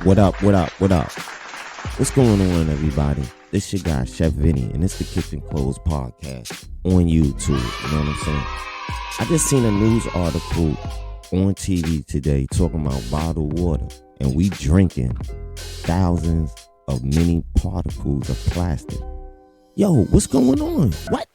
What up, what up, what up? What's going on, everybody? This your guy, Chef Vinny, and it's the Kitchen Clothes Podcast on YouTube. You know what I'm saying? I just seen a news article on TV today talking about bottled water, and we drinking thousands of mini particles of plastic. Yo, what's going on? What?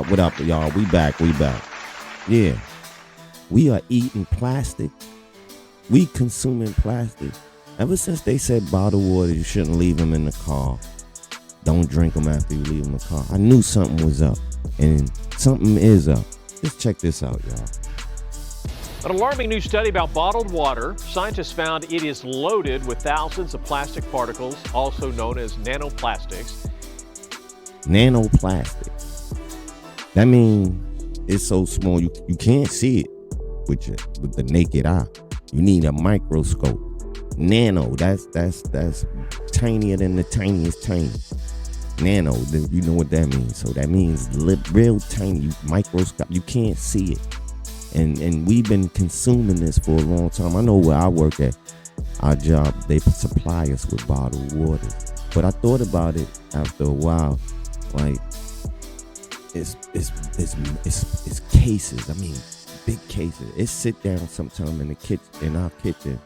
What up, y'all? We back. Yeah. We are eating plastic. We consuming plastic. Ever since they said bottled water, you shouldn't leave them in the car. Don't drink them after you leave them in the car. I knew something was up. And something is up. Just check this out, y'all. An alarming new study about bottled water. Scientists found it is loaded with thousands of plastic particles, also known as nanoplastics. Nanoplastic. That means it's so small you can't see it with the naked eye. You need a microscope. Nano, that's tinier than the tiniest tiny. Nano, you know what that means. So that means real tiny, microscope. You can't see it. And we've been consuming this for a long time. I know where I work at, our job, they supply us with bottled water. But I thought about it after a while, like, it's cases. I mean, big cases. It sit down sometime in our kitchen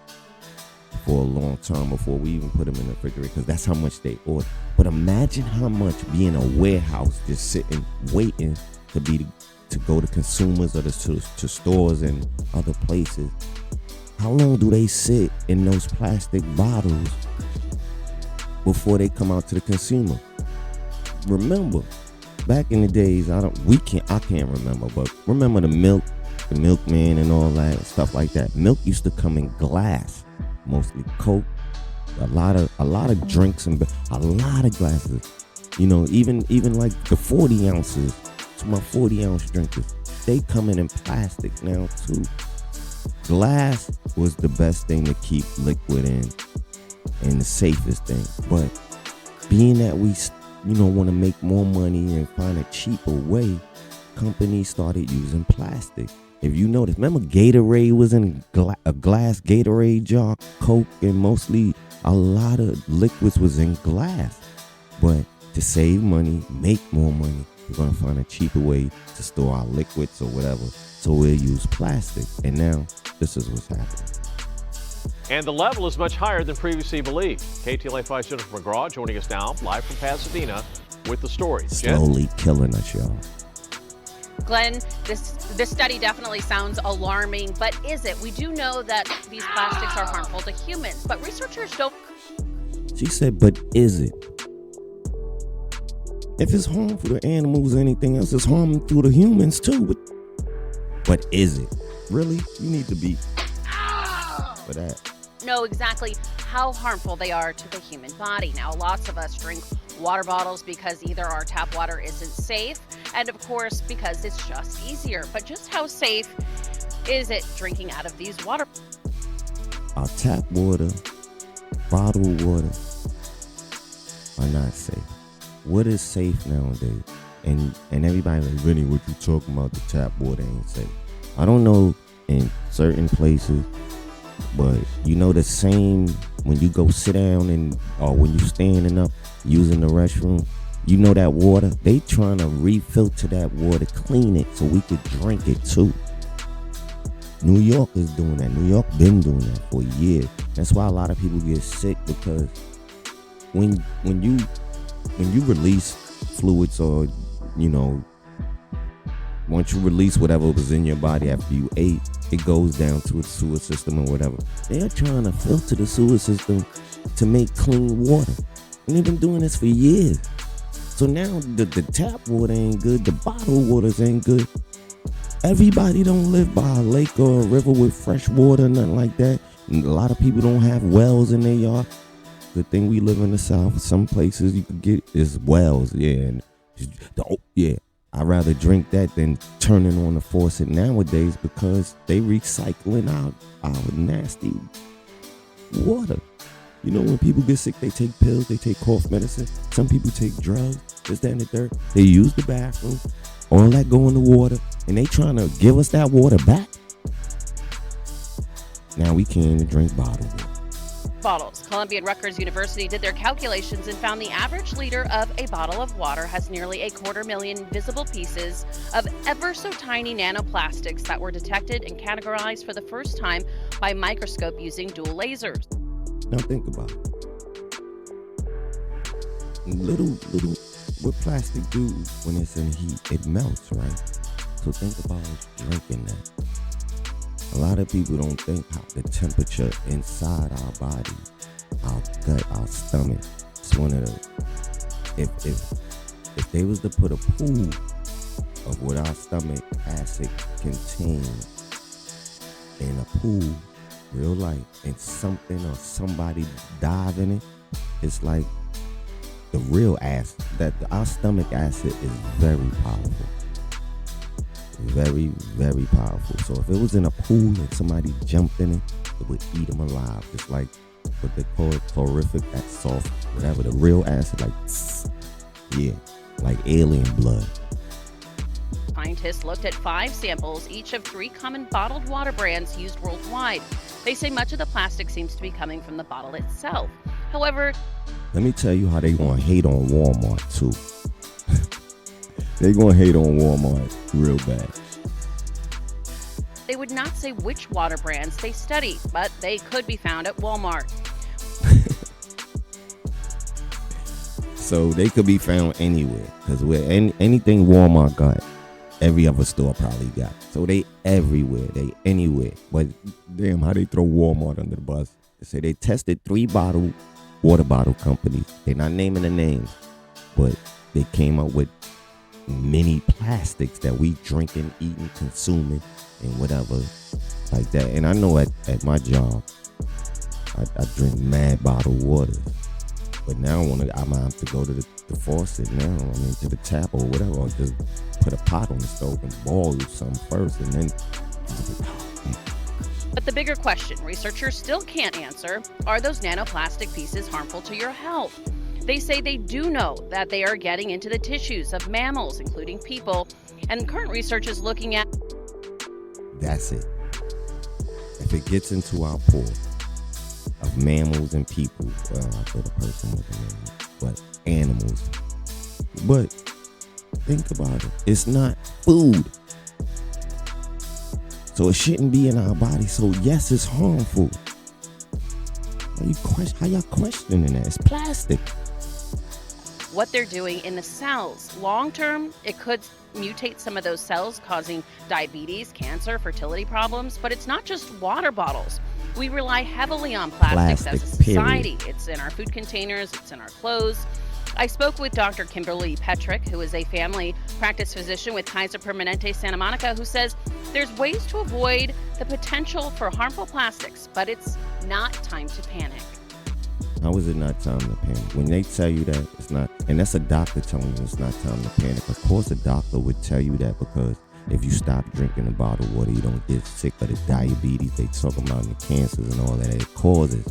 for a long time before we even put them in the refrigerator, because that's how much they order. But imagine how much being a warehouse, just sitting waiting to go to consumers or to stores and other places. How long do they sit in those plastic bottles before they come out to the consumer? Remember, back in the days, I can't remember, but remember the milkman and all that stuff like that. Milk used to come in glass, mostly Coke, a lot of drinks and a lot of glasses. You know, even like the 40 ounces, to my 40-ounce drinkers, they coming in plastic now too. Glass was the best thing to keep liquid in and the safest thing, but being that we want to make more money and find a cheaper way, companies started using plastic. If you notice, remember Gatorade was in a glass Gatorade jar, Coke, and mostly a lot of liquids was in glass. But to save money, make more money, we're going to find a cheaper way to store our liquids or whatever. So we'll use plastic. And now this is what's happening. And the level is much higher than previously believed. KTLA 5's Jennifer McGraw joining us now, live from Pasadena, with the story. Slowly killing us, y'all. Glenn, this study definitely sounds alarming, but is it? We do know that these plastics are harmful to humans, but researchers don't. She said, but is it? If it's harmful to animals or anything else, it's harming to the humans too. But is it? Really? You need to be for that. Know exactly how harmful they are to the human body. Now, lots of us drink water bottles because either our tap water isn't safe, and of course because it's just easier. But just how safe is it drinking out of these water? Our tap water, bottled water are not safe. What is safe nowadays? And everybody like, Vinny, what you talking about? The tap water ain't safe. I don't know in certain places, but you know the same when you go sit down or when you standing up using the restroom, you know that water, they trying to refilter that water, clean it so we could drink it too. New York is doing that. New York been doing that for years. That's why a lot of people get sick, because when you release fluids, or once you release whatever was in your body after you ate, it goes down to the sewer system or whatever. They're trying to filter the sewer system to make clean water. And they've been doing this for years. So now the tap water ain't good. The bottled waters ain't good. Everybody don't live by a lake or a river with fresh water, nothing like that. And a lot of people don't have wells in their yard. Good thing we live in the South. Some places you could get is wells. Yeah. I'd rather drink that than turning on the faucet nowadays, because they recycling out our nasty water. You know, when people get sick, they take pills, they take cough medicine. Some people take drugs, this, that, and the third. They use the bathroom. All that go in the water, and they trying to give us that water back. Now we can't even drink bottled water. Bottles. Columbia and Rutgers University did their calculations and found the average liter of a bottle of water has nearly 250,000 visible pieces of ever so tiny nanoplastics that were detected and categorized for the first time by microscope using dual lasers. Now think about it. Little, what plastic do when it's in heat? It melts, right? So think about us drinking that. A lot of people don't think how the temperature inside our body, our gut, our stomach. It's one of the, if they was to put a pool of what our stomach acid contains in a pool, real life, and something or somebody dive in it, it's like the real acid. That our stomach acid is very powerful. Very, very powerful. So if it was in a pool and somebody jumped in it, it would eat them alive. Just like what they call it, calorific, that soft, whatever, the real acid, like, yeah, like alien blood. Scientists looked at 5 samples, each of 3 common bottled water brands used worldwide. They say much of the plastic seems to be coming from the bottle itself. However, let me tell you how they gonna hate on Walmart too. They gonna hate on Walmart real bad. they would not say which water brands they study, but they could be found at Walmart. So they could be found anywhere, because anything Walmart got, every other store probably got. So they everywhere, they anywhere. But damn, how they throw Walmart under the bus? They say they tested 3 water bottle companies. They're not naming the names, but they came up with many plastics that we drinking, eating, consuming, and whatever like that. And I know at my job, I drink mad bottled water. But now I might have to go to the faucet now, to the tap or whatever, or just put a pot on the stove and boil something first and then. But the bigger question researchers still can't answer, are those nanoplastic pieces harmful to your health? They say they do know that they are getting into the tissues of mammals, including people, and current research is looking at... That's it. If it gets into our pool of mammals and people, well, I thought a person was a mammal, but animals. But think about it. It's not food. So it shouldn't be in our body. So yes, it's harmful. How y'all questioning that? It's plastic. what they're doing in the cells. Long term, it could mutate some of those cells, causing diabetes, cancer, fertility problems. But it's not just water bottles. We rely heavily on plastics as a society. Period. It's in our food containers, it's in our clothes. I spoke with Dr. Kimberly Petrick, who is a family practice physician with Kaiser Permanente Santa Monica, who says there's ways to avoid the potential for harmful plastics, but it's not time to panic. How is it not time to panic? When they tell you that, it's not, and that's a doctor telling you it's not time to panic. Of course, a doctor would tell you that, because if you stop drinking the bottled water, you don't get sick of the diabetes they talk about, and the cancers and all that it causes.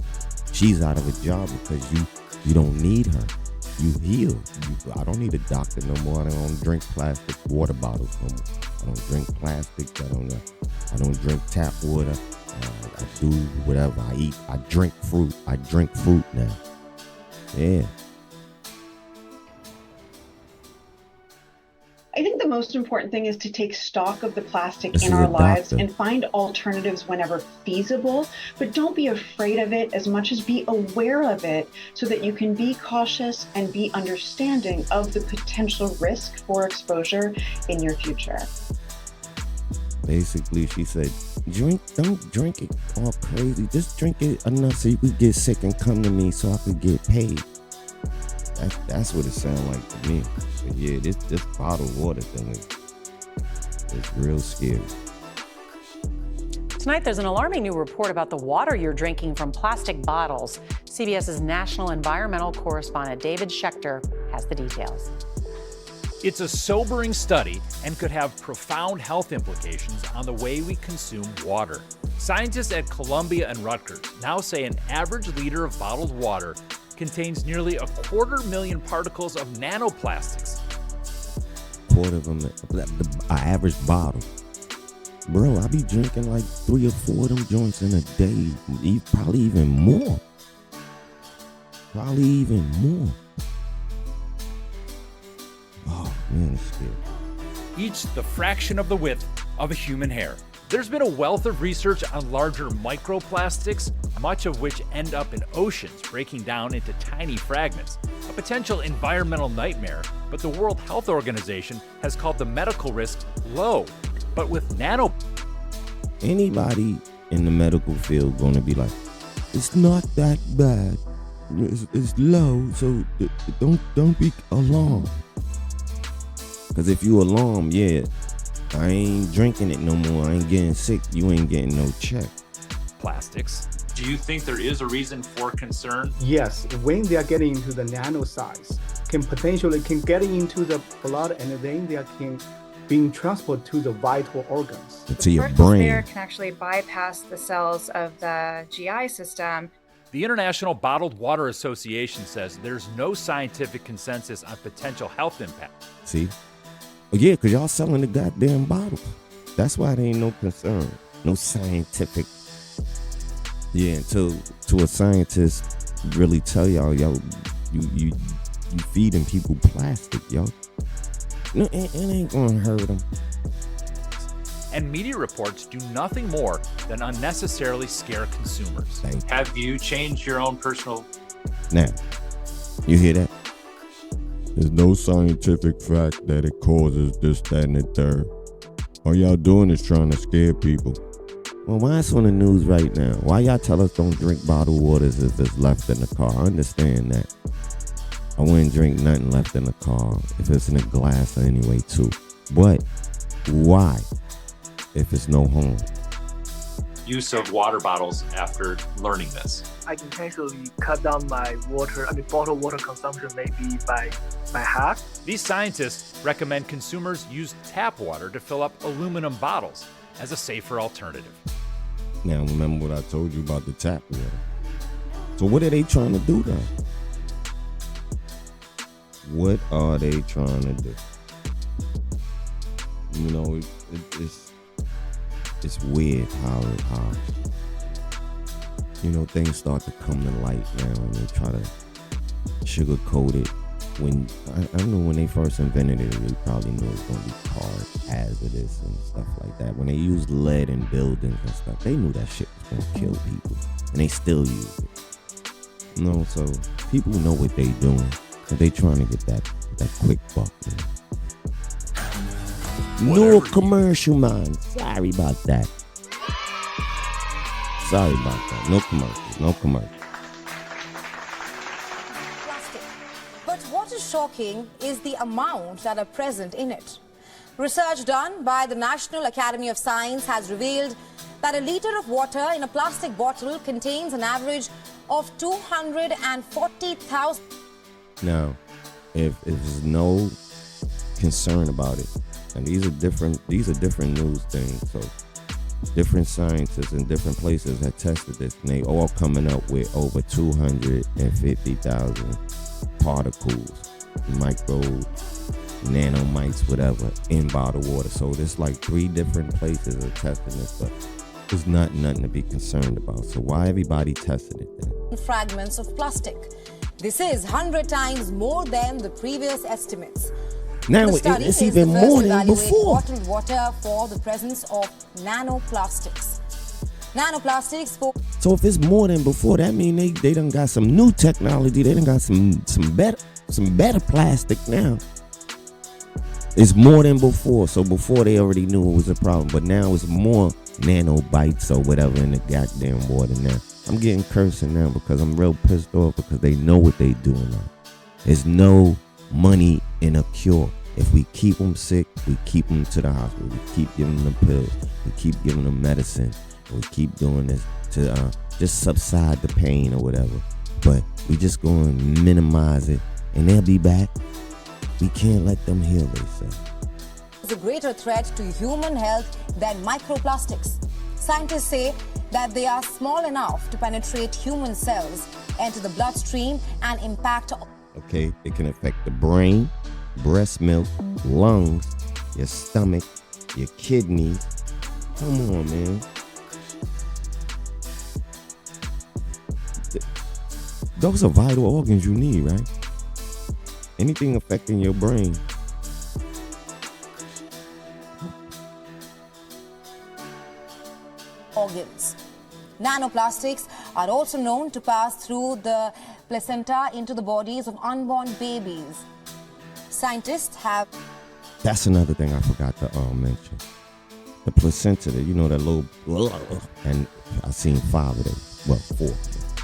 She's out of a job because you don't need her. You heal. I don't need a doctor no more. I don't drink plastic water bottles no more. I don't drink plastic. I don't drink tap water. I do whatever. I drink fruit. I drink fruit now. Yeah. I think the most important thing is to take stock of the plastic in our lives and find alternatives whenever feasible, but don't be afraid of it as much as be aware of it, so that you can be cautious and be understanding of the potential risk for exposure in your future. Basically, she said, don't drink it all crazy. Just drink it enough so you could get sick and come to me so I could get paid. That's what it sounds like to me. But yeah, this bottled water thing is real scary. Tonight, there's an alarming new report about the water you're drinking from plastic bottles. CBS's national environmental correspondent David Schechter has the details. It's a sobering study and could have profound health implications on the way we consume water. Scientists at Columbia and Rutgers now say an average liter of bottled water contains nearly 250,000 particles of nanoplastics. Quarter of them, an average bottle. Bro, I be drinking like 3 or 4 of them joints in a day. Probably even more. Oh, man, it's scary. Each the fraction of the width of a human hair. There's been a wealth of research on larger microplastics, much of which end up in oceans, breaking down into tiny fragments. A potential environmental nightmare, but the World Health Organization has called the medical risk low. But with anybody in the medical field gonna be like, it's not that bad. It's low, so don't be alarmed. Because if you alarmed, yeah, I ain't drinking it no more. I ain't getting sick. You ain't getting no check. Plastics. Do you think there is a reason for concern? Yes, when they are getting into the nano size, can get into the blood, and then they can being transported to the vital organs. To your brain. There can actually bypass the cells of the GI system. The International Bottled Water Association says there's no scientific consensus on potential health impact. See? Yeah, because y'all selling the goddamn bottles. That's why there ain't no concern. No scientific. Yeah, until a scientist really tell y'all, yo, you feeding people plastic, yo. No, it ain't gonna hurt them. And media reports do nothing more than unnecessarily scare consumers. Have you changed your own personal? Now, you hear that? There's no scientific fact that it causes this, that, and the third. All y'all doing is trying to scare people. Well, why it's on the news right now? Why y'all tell us don't drink bottled waters if it's left in the car? I understand that. I wouldn't drink nothing left in the car if it's in a glass anyway too. But why? If it's no home. Use of water bottles after learning this. I can actually cut down my bottled water consumption maybe by half. These scientists recommend consumers use tap water to fill up aluminum bottles as a safer alternative. Now remember what I told you about the tap water. So what are they trying to do now? What are they trying to do? You know, it's weird how you know things start to come to light now and they try to sugarcoat it. When I know when they first invented it, they probably knew it was going to be hazardous and stuff like that. When they used lead in buildings and stuff, they knew that shit was going to kill people, and they still use it. You know, so people know what they doing, and they trying to get that quick buck. No commercial, man. Sorry about that. No commercial. Plastic. But what is shocking is the amount that are present in it. Research done by the National Academy of Science has revealed that a liter of water in a plastic bottle contains an average of 240,000. Now, if there's no concern about it, and these are different news things, so different scientists in different places have tested this, and they all coming up with over 250,000 particles, micro, nanomites, whatever, in bottled water. So there's like 3 different places are testing this, but there's nothing to be concerned about. So why everybody tested it then? Fragments of plastic. This is 100 times more than the previous estimates. Now it's even more than before. Bottled water for the presence of nanoplastics. Nanoplastics. So if it's more than before, that means they done got some new technology. They done got some better plastic now. It's more than before. So before they already knew it was a problem, but now it's more nanobites or whatever in the goddamn water now. I'm getting cursing now because I'm real pissed off because they know what they doing now. There's no money in a cure. If we keep them sick, we keep them to the hospital. We keep giving them pills. We keep giving them medicine. We keep doing this to just subside the pain or whatever. But we just going to minimize it, and they'll be back. We can't let them heal themselves. Is a greater threat to human health than microplastics. Scientists say that they are small enough to penetrate human cells, enter the bloodstream, and impact. Okay, it can affect the brain, breast milk, lungs, your stomach, your kidneys. Come on, man. Those are vital organs you need, right? Anything affecting your brain. Organs. Nanoplastics are also known to pass through the placenta into the bodies of unborn babies. Scientists have... That's another thing I forgot to mention. The placenta, you know, that little... And I've seen 5 of them. Well, 4.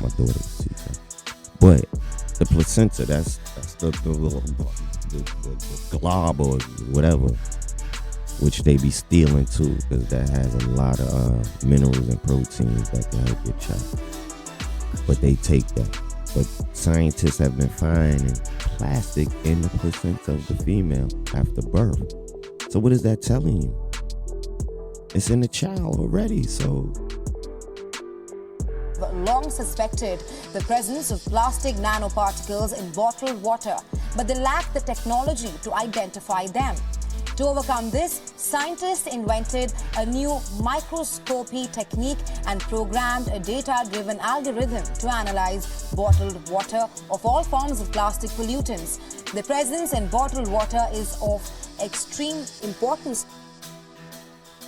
My daughter sees that. But the placenta, that's the little the glob or whatever, which they be stealing too, because that has a lot of minerals and proteins that can help your child. But they take that. But scientists have been finding plastic in the placenta of the female after birth. So what is that telling you? It's in the child already, so... long suspected the presence of plastic nanoparticles in bottled water, but they lack the technology to identify them. To overcome this, scientists invented a new microscopy technique and programmed a data-driven algorithm to analyze bottled water of all forms of plastic pollutants. The presence in bottled water is of extreme importance.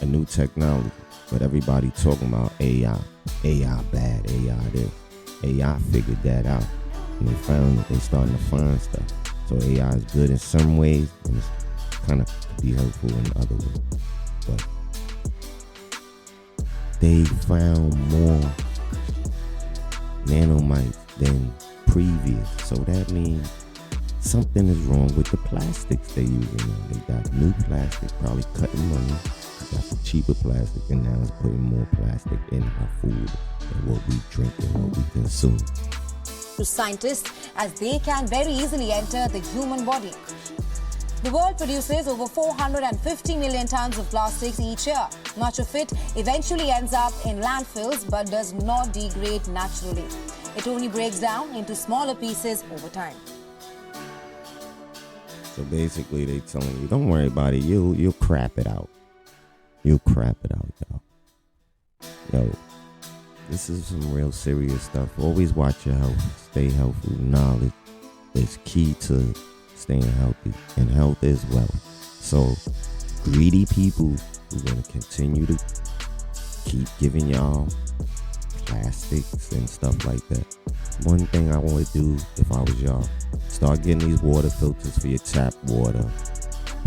A new technology, but everybody talking about AI. AI bad, AI this. AI figured that out. And they found that they starting to find stuff. So AI is good in some ways, and it's kind of be hurtful in other ways. But they found more nanomites than previous. So that means something is wrong with the plastics they using now. They got new plastic, probably cutting money. Got the cheaper plastic, and now it's putting more plastic in our food and what we drink and what we consume. To scientists, as they can very easily enter the human body. The world produces over 450 million tons of plastics each year. Much of it eventually ends up in landfills but does not degrade naturally. It only breaks down into smaller pieces over time. So basically, they telling you, don't worry about it. You'll crap it out. You'll crap it out, y'all. Yo, this is some real serious stuff. Always watch your health. Stay healthy. Knowledge is key to staying healthy, and health is wealth. So greedy people who are going to continue to keep giving y'all plastics and stuff like that. One thing I want to do if I was y'all, start getting these water filters for your tap water.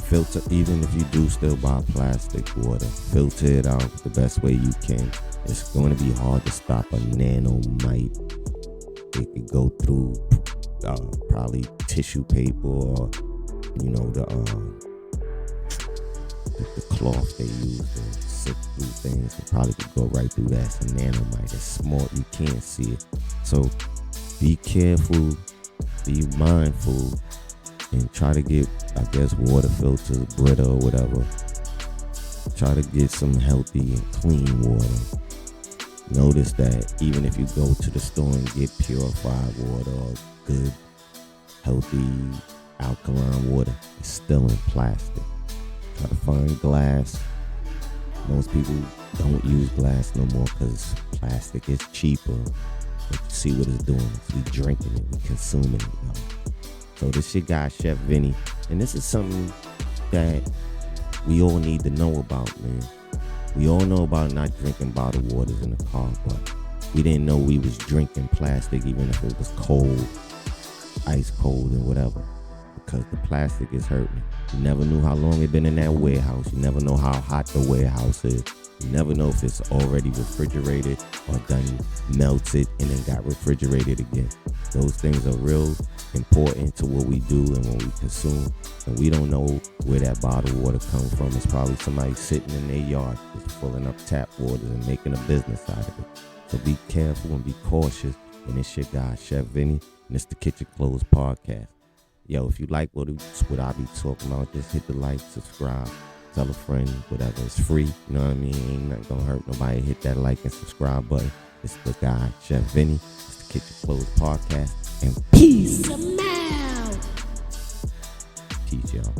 Filter, even if you do still buy plastic water, filter it out the best way you can. It's going to be hard to stop a nanomite. It could go through probably tissue paper or, you know, the cloth they use to sift through things. It probably could go right through that. It's a nanomite. It's small. You can't see it. So be careful. Be mindful. And try to get, I guess, water filters, Brita or whatever. Try to get some healthy and clean water. Notice that even if you go to the store and get purified water or good, healthy, alkaline water, it's still in plastic. Try to find glass. Most people don't use glass no more because plastic is cheaper. But you see what it's doing. We drinking it, we consuming it, y'all. So this your guy, Chef Vinny, and this is something that we all need to know about, man. We all know about not drinking bottled waters in the car, but we didn't know we was drinking plastic, even if it was cold, ice cold and whatever, because the plastic is hurting. You never knew how long it been in that warehouse. You never know how hot the warehouse is. You never know if it's already refrigerated or done melted and then got refrigerated again. Those things are real important to what we do and what we consume. And we don't know where that bottled water comes from. It's probably somebody sitting in their yard just filling up tap waters and making a business out of it. So be careful and be cautious. And it's your guy, Chef Vinny, and it's the Kitchen Clothes Podcast. Yo, if you like what I be talking about, just hit the like, subscribe, tell a friend, whatever. It's free. You know what I mean? Ain't nothing gonna hurt nobody. Hit that like and subscribe button. It's the guy, Chef Vinny. It's the Kitchen Closed Podcast. And peace. Peace, y'all.